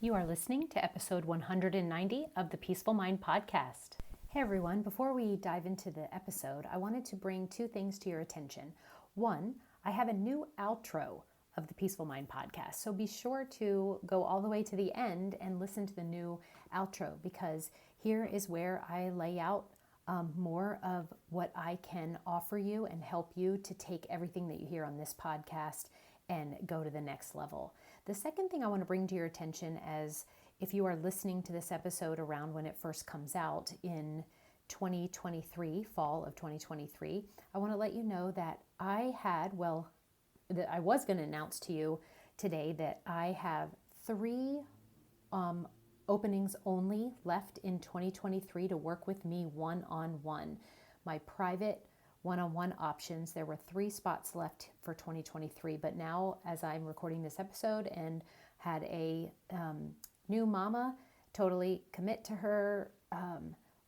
You are listening to episode 190 of the Peaceful Mind Podcast. Hey everyone, before we dive into the episode, I wanted to bring two things to your attention. One, I have a new outro of the Peaceful Mind Podcast, so be sure to go all the way to the end and listen to the new outro, because here is where I lay out more of what I can offer you and help you to take everything that you hear on this podcast and go to the next level. The second thing I want to bring to your attention, as if you are listening to this episode around when it first comes out in 2023, fall of 2023, I want to let you know that I was going to announce to you today that I have 3 openings only left in 2023 to work with me one-on-one. My private one-on-one options. There were 3 spots left for 2023, but now as I'm recording this episode and had a new mama totally commit to her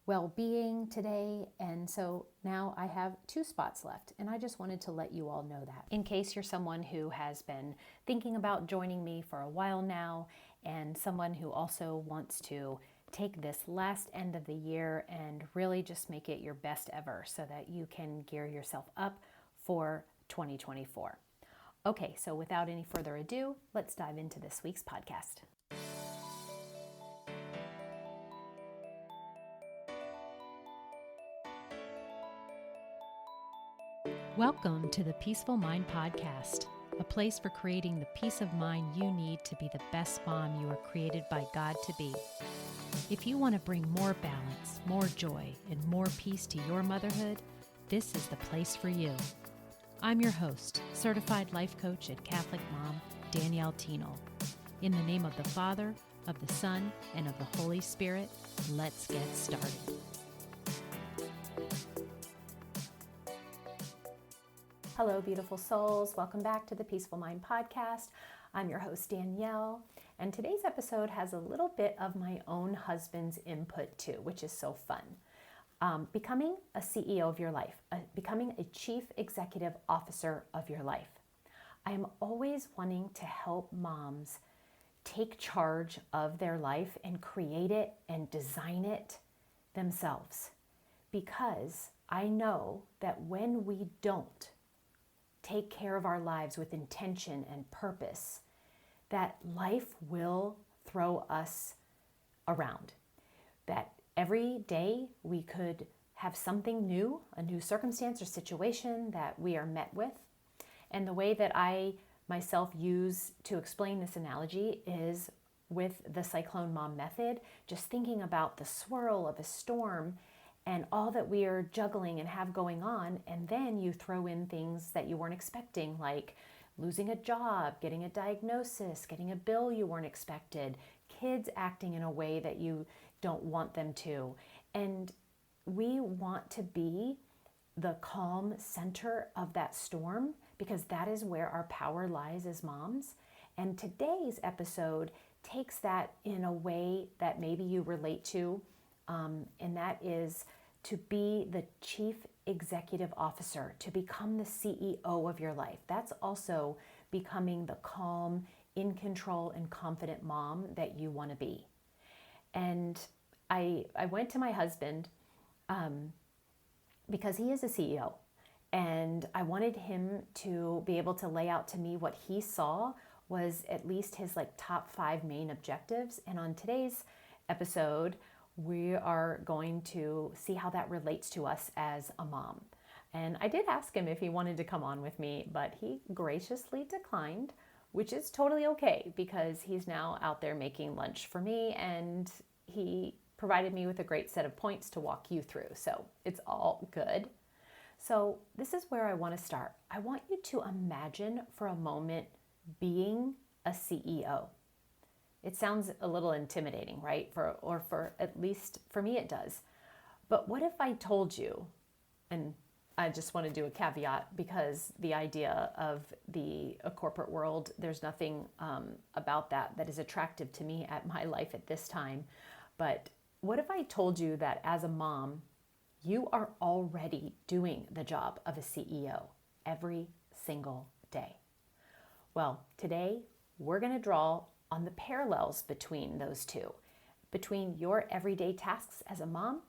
well-being today, and so now I have 2 spots left, and I just wanted to let you all know that. In case you're someone who has been thinking about joining me for a while now, and someone who also wants to take this last end of the year and really just make it your best ever so that you can gear yourself up for 2024. Okay, so without any further ado, let's dive into this week's podcast. Welcome to the Peaceful Mind Podcast, a place for creating the peace of mind you need to be the best mom you were created by God to be. If you want to bring more balance, more joy, and more peace to your motherhood, this is the place for you. I'm your host, certified life coach and Catholic mom, Danielle Thienel. In the name of the Father, of the Son, and of the Holy Spirit, let's get started. Hello, beautiful souls. Welcome back to the Peaceful Mind Podcast. I'm your host, Danielle, and today's episode has a little bit of my own husband's input too, which is so fun. Becoming a CEO of your life, becoming a chief executive officer of your life. I am always wanting to help moms take charge of their life and create it and design it themselves, because I know that when we don't take care of our lives with intention and purpose, that life will throw us around. That every day we could have something new, a new circumstance or situation that we are met with. And the way that I myself use to explain this analogy is with the cyclone mom method, just thinking about the swirl of a storm and all that we are juggling and have going on, and then you throw in things that you weren't expecting, like losing a job, getting a diagnosis, getting a bill you weren't expected, kids acting in a way that you don't want them to. And we want to be the calm center of that storm, because that is where our power lies as moms. And today's episode takes that in a way that maybe you relate to, and that is to be the chief executive officer, to become the CEO of your life. That's also becoming the calm, in control, and confident mom that you want to be. And I went to my husband because he is a CEO, and I wanted him to be able to lay out to me what he saw was at least his top 5 main objectives. And on today's episode, we are going to see how that relates to us as a mom. And I did ask him if he wanted to come on with me, but he graciously declined, which is totally okay, because he's now out there making lunch for me, and he provided me with a great set of points to walk you through. So it's all good. So this is where I want to start. I want you to imagine for a moment being a CEO. It sounds a little intimidating, right? For at least for me it does. But what if I told you, and I just want to do a caveat, because the idea of a corporate world, there's nothing about that is attractive to me at my life at this time. But what if I told you that as a mom, you are already doing the job of a CEO every single day? Well, today we're going to draw on the parallels between those two, between your everyday tasks as a mom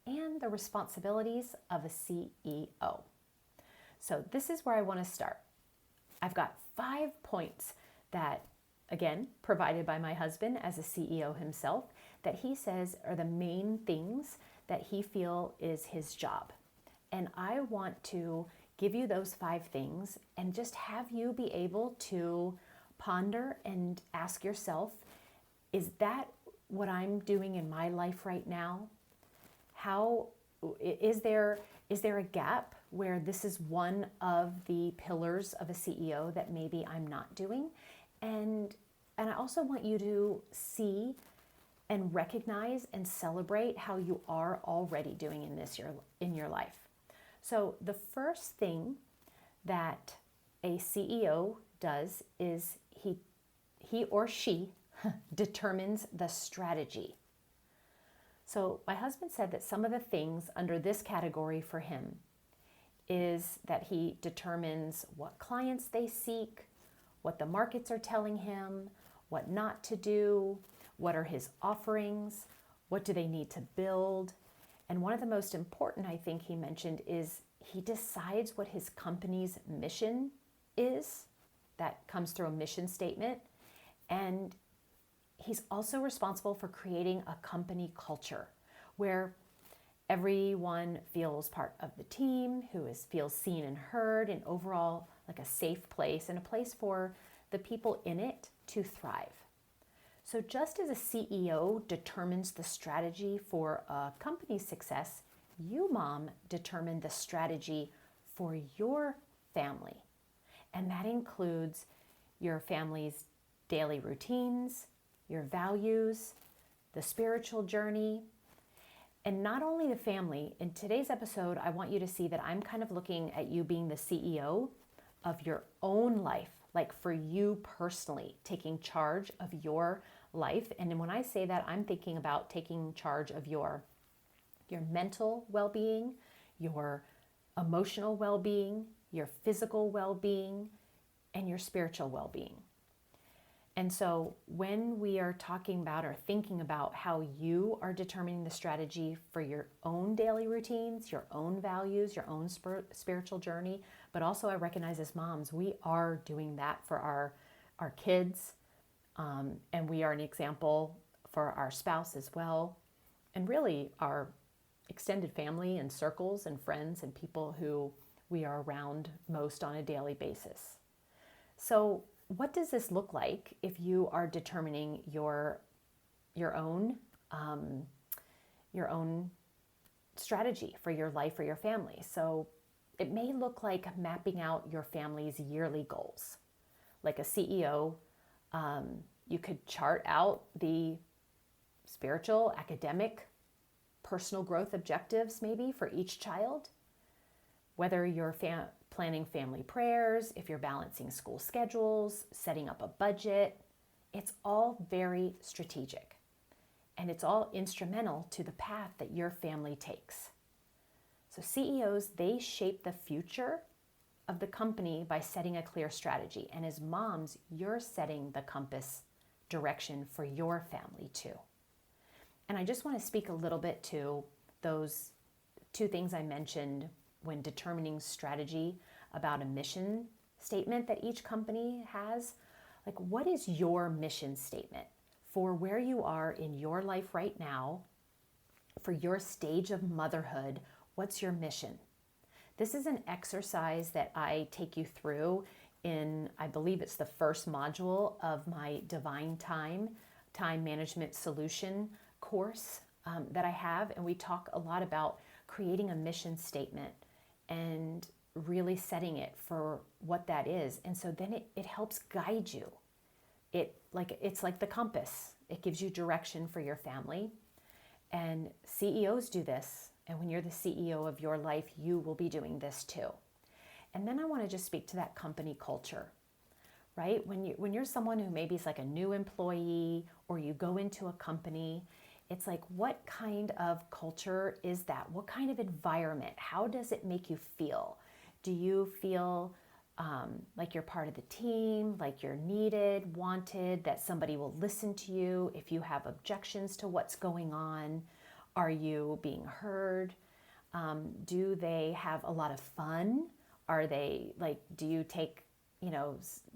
and the responsibilities of a CEO. So this is where I want to start. I've got 5 points that, again, provided by my husband as a CEO himself, that he says are the main things that he feels is his job. And I want to give you those 5 things and just have you be able to ponder and ask yourself, is that what I'm doing in my life right now? How is there a gap where this is one of the pillars of a CEO that maybe I'm not doing? And I also want you to see and recognize and celebrate how you are already doing in your life. So the first thing that a CEO does is he or she determines the strategy. So my husband said that some of the things under this category for him is that he determines what clients they seek, what the markets are telling him, what not to do, what are his offerings, what do they need to build. And one of the most important, I think he mentioned, is he decides what his company's mission is. That comes through a mission statement. And he's also responsible for creating a company culture where everyone feels part of the team, feels seen and heard, and overall like a safe place and a place for the people in it to thrive. So just as a CEO determines the strategy for a company's success, you, mom, determine the strategy for your family. And that includes your family's daily routines, your values, the spiritual journey, and not only the family. In today's episode, I want you to see that I'm kind of looking at you being the CEO of your own life, like for you personally, taking charge of your life. And when I say that, I'm thinking about taking charge of your mental well-being, your emotional well-being, your physical well-being, and your spiritual well-being. And so when we are talking about or thinking about how you are determining the strategy for your own daily routines, your own values, your own spiritual journey, but also I recognize as moms, we are doing that for our kids, and we are an example for our spouse as well, and really our extended family and circles and friends and people who we are around most on a daily basis. So what does this look like if you are determining your own strategy for your life or your family? So it may look like mapping out your family's yearly goals. Like a CEO, you could chart out the spiritual, academic, personal growth objectives maybe for each child, whether you're planning family prayers, if you're balancing school schedules, setting up a budget. It's all very strategic, and it's all instrumental to the path that your family takes. So CEOs, they shape the future of the company by setting a clear strategy. And as moms, you're setting the compass direction for your family too. And I just want to speak a little bit to those 2 things I mentioned when determining strategy about a mission statement that each company has. Like, what is your mission statement for where you are in your life right now, for your stage of motherhood? What's your mission? This is an exercise that I take you through in, I believe it's the first module of my Divine Time Management Solution course that I have. And we talk a lot about creating a mission statement and really setting it for what that is. And so then it helps guide you. It's like the compass. It gives you direction for your family. And CEOs do this. And when you're the CEO of your life, you will be doing this too. And then I want to just speak to that company culture, right? When you're someone who maybe is like a new employee, or you go into a company, it's like, what kind of culture is that? What kind of environment? How does it make you feel? Do you feel like you're part of the team, like you're needed, wanted, that somebody will listen to you if you have objections to what's going on. Are you being heard? Do they have a lot of fun? Are they like, do you take,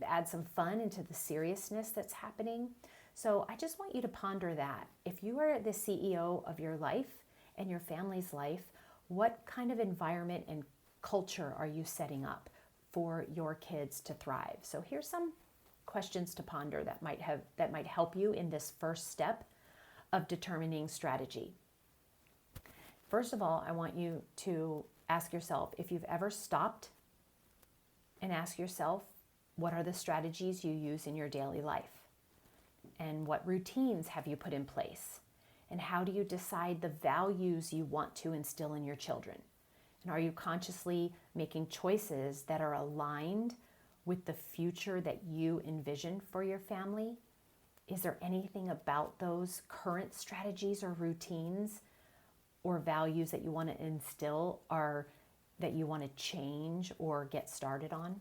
add some fun into the seriousness that's happening? So I just want you to ponder that. If you are the CEO of your life and your family's life, what kind of environment and culture are you setting up for your kids to thrive? So here's some questions to ponder that might help you in this first step of determining strategy. First of all, I want you to ask yourself if you've ever stopped and ask yourself, what are the strategies you use in your daily life? And what routines have you put in place? And how do you decide the values you want to instill in your children? And are you consciously making choices that are aligned with the future that you envision for your family? Is there anything about those current strategies or routines or values that you want to instill or that you want to change or get started on?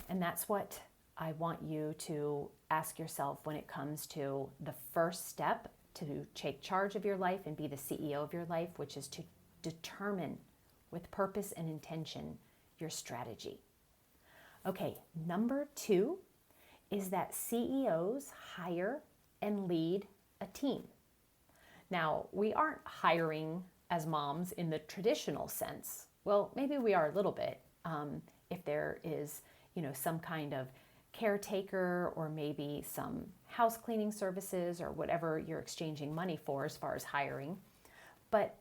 And that's what I want you to ask yourself when it comes to the first step to take charge of your life and be the CEO of your life, which is to determine with purpose and intention your strategy. Okay, number 2 is that CEOs hire and lead a team. Now, we aren't hiring as moms in the traditional sense. Well, maybe we are a little bit, if there is, some kind of caretaker or maybe some house cleaning services or whatever you're exchanging money for as far as hiring. But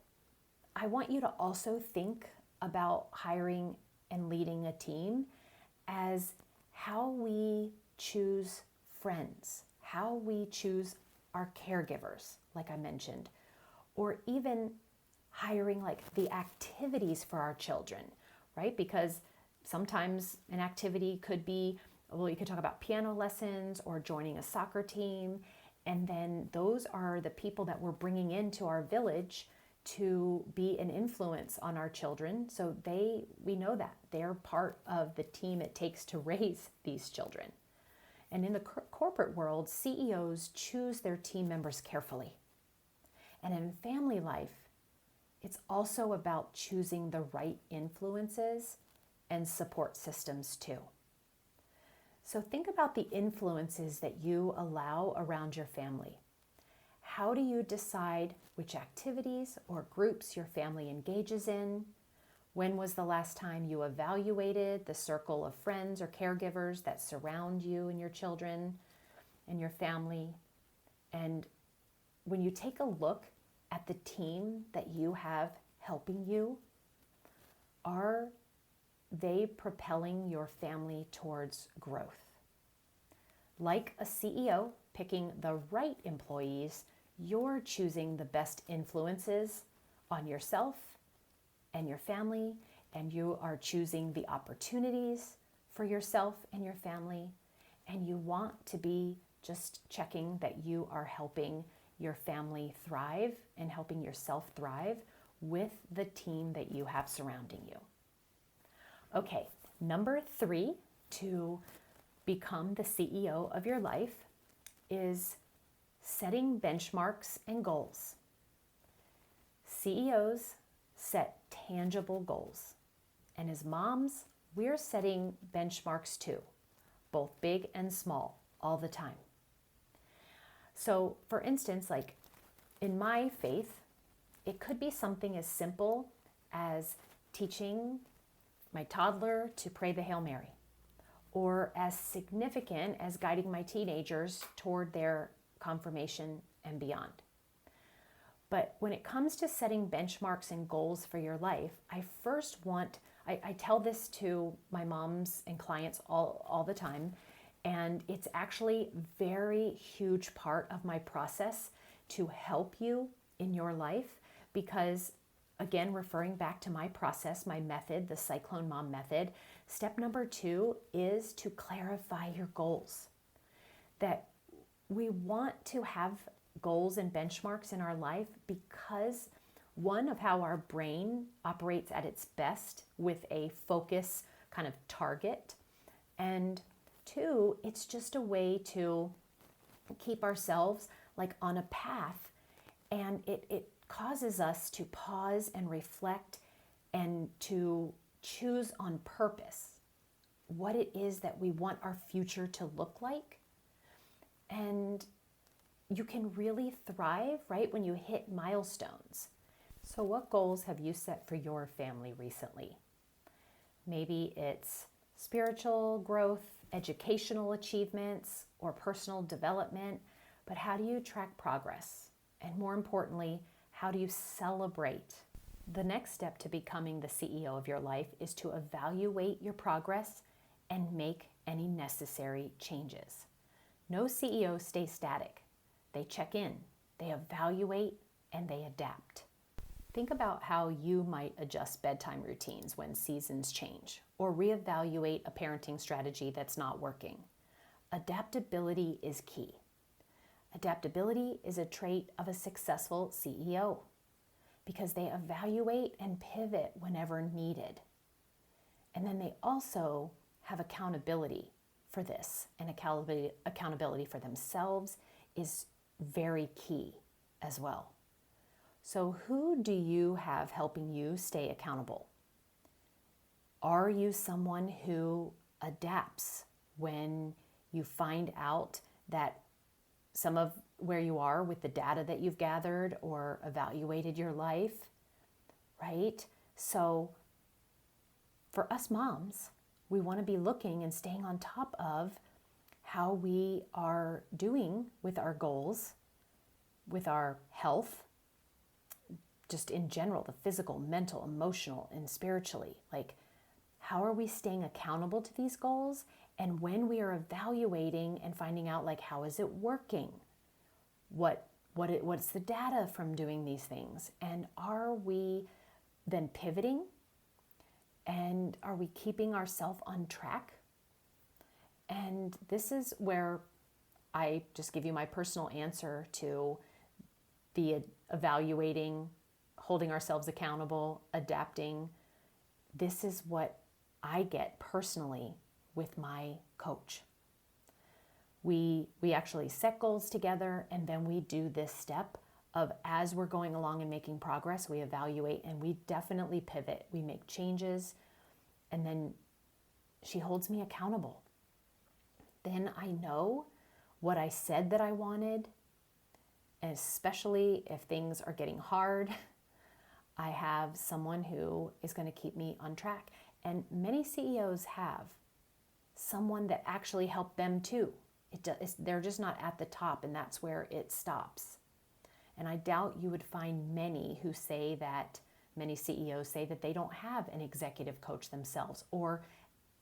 I want you to also think about hiring and leading a team as how we choose friends, how we choose our caregivers, like I mentioned, or even hiring like the activities for our children, right? Because sometimes an activity could be, well, you could talk about piano lessons or joining a soccer team. And then those are the people that we're bringing into our village to be an influence on our children. So we know that they're part of the team it takes to raise these children. And in the corporate world, CEOs choose their team members carefully. And in family life, it's also about choosing the right influences and support systems too. So think about the influences that you allow around your family. How do you decide which activities or groups your family engages in? When was the last time you evaluated the circle of friends or caregivers that surround you and your children and your family? And when you take a look at the team that you have helping you, are they propelling your family towards growth? Like a CEO picking the right employees, you're choosing the best influences on yourself and your family, and you are choosing the opportunities for yourself and your family, and you want to be just checking that you are helping your family thrive and helping yourself thrive with the team that you have surrounding you. Okay, number 3 to become the CEO of your life is setting benchmarks and goals. CEOs set tangible goals. And as moms, we're setting benchmarks too, both big and small, all the time. So for instance, like in my faith, it could be something as simple as teaching my toddler to pray the Hail Mary, or as significant as guiding my teenagers toward their confirmation and beyond. But when it comes to setting benchmarks and goals for your life, I tell this to my moms and clients all the time, and it's actually a very huge part of my process to help you in your life because, again, referring back to my process, my method, the Cyclone Mom method, step number 2 is to clarify your goals. That we want to have goals and benchmarks in our life because one of how our brain operates at its best with a focus kind of target. And two, it's just a way to keep ourselves like on a path, and it causes us to pause and reflect and to choose on purpose what it is that we want our future to look like. And you can really thrive, right, when you hit milestones. So what goals have you set for your family recently? Maybe it's spiritual growth, educational achievements, or personal development, but how do you track progress? And more importantly, how do you celebrate? The next step to becoming the CEO of your life is to evaluate your progress and make any necessary changes. No CEO stays static. They check in, they evaluate, and they adapt. Think about how you might adjust bedtime routines when seasons change, or reevaluate a parenting strategy that's not working. Adaptability is key. Adaptability is a trait of a successful CEO because they evaluate and pivot whenever needed. And then they also have accountability for this, and accountability for themselves is very key as well. So who do you have helping you stay accountable? Are you someone who adapts when you find out that some of where you are with the data that you've gathered or evaluated your life, right? So for us moms, we want to be looking and staying on top of how we are doing with our goals, with our health, just in general, the physical, mental, emotional, and spiritually. Like, how are we staying accountable to these goals? And when we are evaluating and finding out, like, how is it working? What's the data from doing these things? And are we then pivoting? And are we keeping ourselves on track? And this is where I just give you my personal answer to the evaluating, holding ourselves accountable, adapting. This is what I get personally with my coach. We actually set goals together, and then we do this step of, as we're going along and making progress, we evaluate and we definitely pivot. We make changes, and then she holds me accountable. Then I know what I said that I wanted, and especially if things are getting hard, I have someone who is going to keep me on track. And many CEOs have someone that actually helped them too. They're just not at the top, and that's where it stops. And I doubt you would find many CEOs say that they don't have an executive coach themselves, or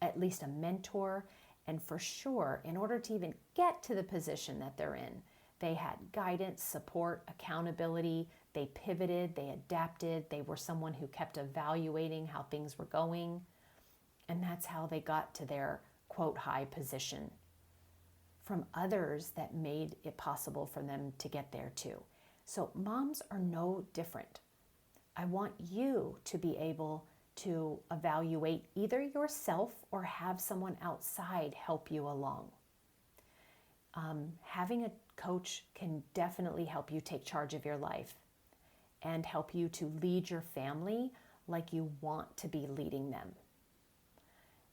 at least a mentor. And for sure, in order to even get to the position that they're in, they had guidance, support, accountability. They pivoted, they adapted. They were someone who kept evaluating how things were going. And that's how they got to their, quote, high position from others that made it possible for them to get there too. So moms are no different. I want you to be able to evaluate either yourself or have someone outside help you along. Having a coach can definitely help you take charge of your life and help you to lead your family like you want to be leading them.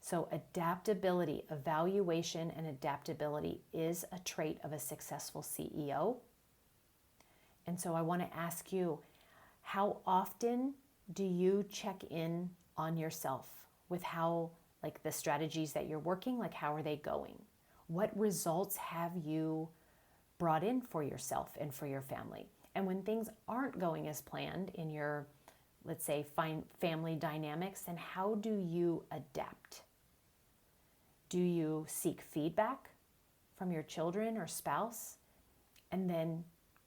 So adaptability, evaluation, and adaptability is a trait of a successful CEO. And so I want to ask you, how often do you check in on yourself with how, like, the strategies that you're working, like, how are they going? What results have you brought in for yourself and for your family? And when things aren't going as planned in your, let's say, family dynamics, then how do you adapt? Do you seek feedback from your children or spouse? And then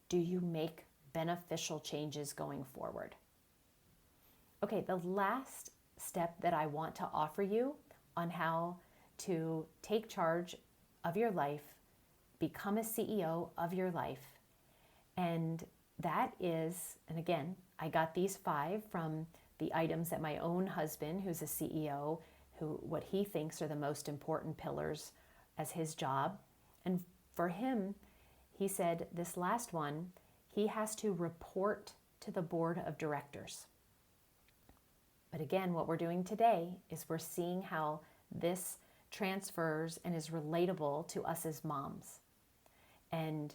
do you make beneficial changes going forward? Okay, the last step that I want to offer you on how to take charge of your life, become a CEO of your life, and that is, and again, I got these 5 from the items that my own husband, who's a CEO, what he thinks are the most important pillars as his job. And for him, he said this last one, he has to report to the board of directors. But again, what we're doing today is we're seeing how this transfers and is relatable to us as moms. And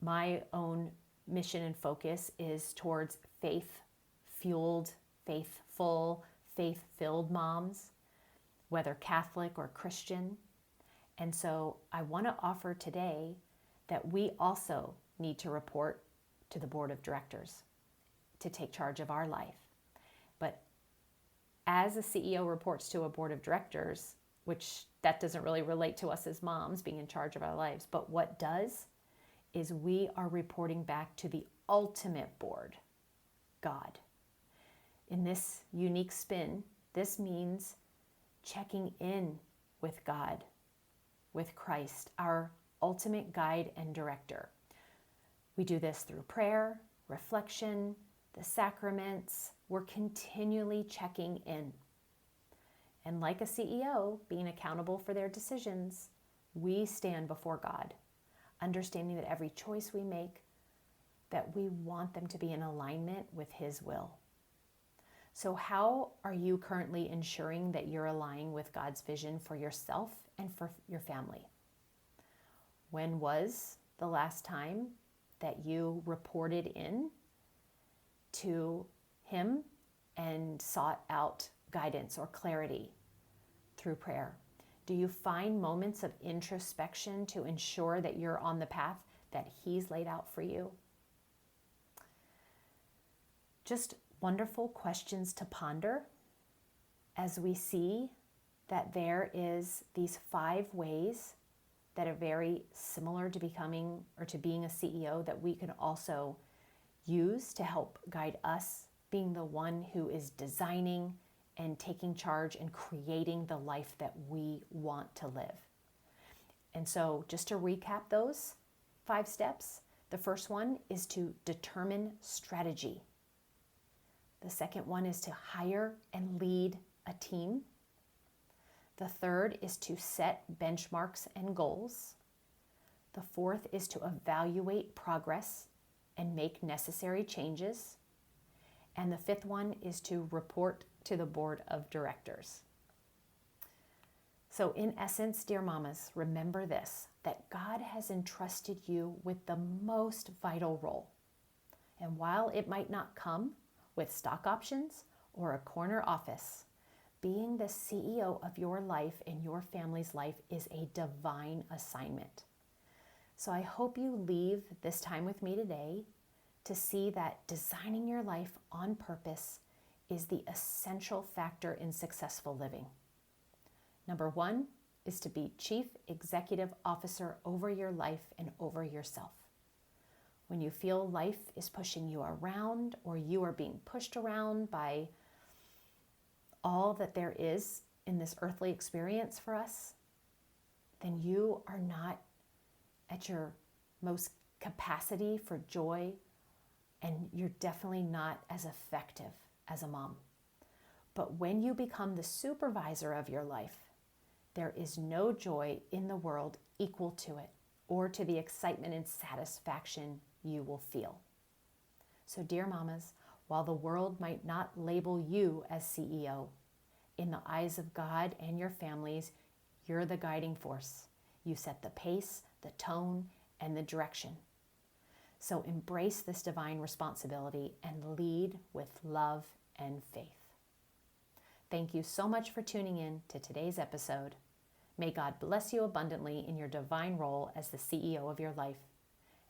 my own mission and focus is towards faith-fueled, faithful, faith-filled moms, whether Catholic or Christian. And so I want to offer today that we also need to report to the board of directors to take charge of our life. But as a CEO reports to a board of directors, which that doesn't really relate to us as moms being in charge of our lives, but what does is we are reporting back to the ultimate board, God. In this unique spin, this means checking in with God, with Christ, our ultimate guide and director. We do this through prayer, reflection, the sacraments. We're continually checking in. And like a CEO, being accountable for their decisions, we stand before God, understanding that every choice we make, that we want them to be in alignment with His will. So how are you currently ensuring that you're aligning with God's vision for yourself and for your family? When was the last time that you reported in to Him and sought out guidance or clarity through prayer? Do you find moments of introspection to ensure that you're on the path that He's laid out for you? Just wonderful questions to ponder as we see that there is these 5 ways that are very similar to becoming or to being a CEO that we can also use to help guide us being the one who is designing and taking charge and creating the life that we want to live. And so just to recap those 5 steps, the first one is to determine strategy. The second one is to hire and lead a team. The third is to set benchmarks and goals. The fourth is to evaluate progress and make necessary changes. And the fifth one is to report to the board of directors. So in essence, dear mamas, remember this, that God has entrusted you with the most vital role. And while it might not come with stock options or a corner office, being the CEO of your life and your family's life is a divine assignment. So I hope you leave this time with me today to see that designing your life on purpose is the essential factor in successful living. Number 1 is to be Chief Executive Officer over your life and over yourself. When you feel life is pushing you around or you are being pushed around by all that there is in this earthly experience for us, then you are not at your most capacity for joy, and you're definitely not as effective as a mom. But when you become the supervisor of your life, there is no joy in the world equal to it or to the excitement and satisfaction you will feel. So dear mamas, while the world might not label you as CEO, in the eyes of God and your families, you're the guiding force. You set the pace, the tone, and the direction. So embrace this divine responsibility and lead with love and faith. Thank you so much for tuning in to today's episode. May God bless you abundantly in your divine role as the CEO of your life.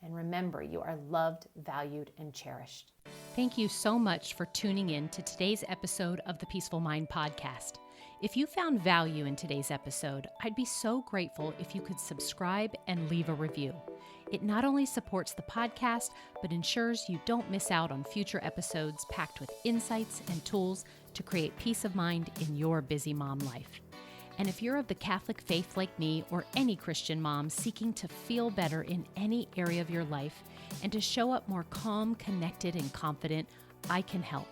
And remember, you are loved, valued, and cherished. Thank you so much for tuning in to today's episode of the Peaceful Mind Podcast. If you found value in today's episode, I'd be so grateful if you could subscribe and leave a review. It not only supports the podcast, but ensures you don't miss out on future episodes packed with insights and tools to create peace of mind in your busy mom life. And if you're of the Catholic faith like me or any Christian mom seeking to feel better in any area of your life and to show up more calm, connected, and confident, I can help.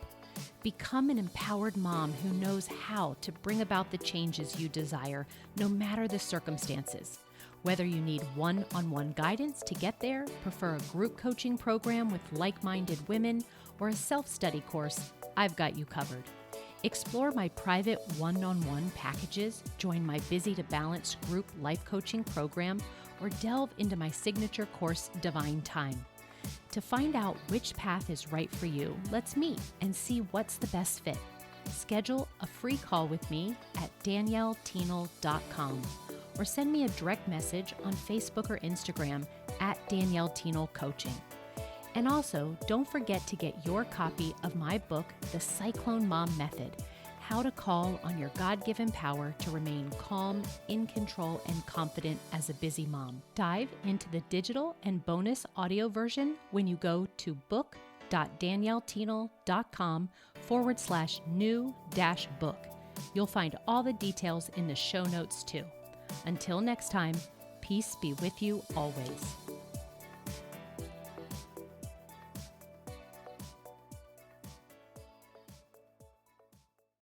Become an empowered mom who knows how to bring about the changes you desire, no matter the circumstances. Whether you need one-on-one guidance to get there, prefer a group coaching program with like-minded women, or a self-study course, I've got you covered. Explore my private one-on-one packages, join my Busy to Balance group life coaching program, or delve into my signature course, Divine Time. To find out which path is right for you, let's meet and see what's the best fit. Schedule a free call with me at daniellethienel.com or send me a direct message on Facebook or Instagram at Danielle Thienel Coaching. And also, don't forget to get your copy of my book, The Cyclone Mom Method: How to Call on Your God-Given Power to Remain Calm, in Control, and Confident as a Busy Mom. Dive into the digital and bonus audio version when you go to book.daniellethienel.com/new-book. You'll find all the details in the show notes too. Until next time, peace be with you always.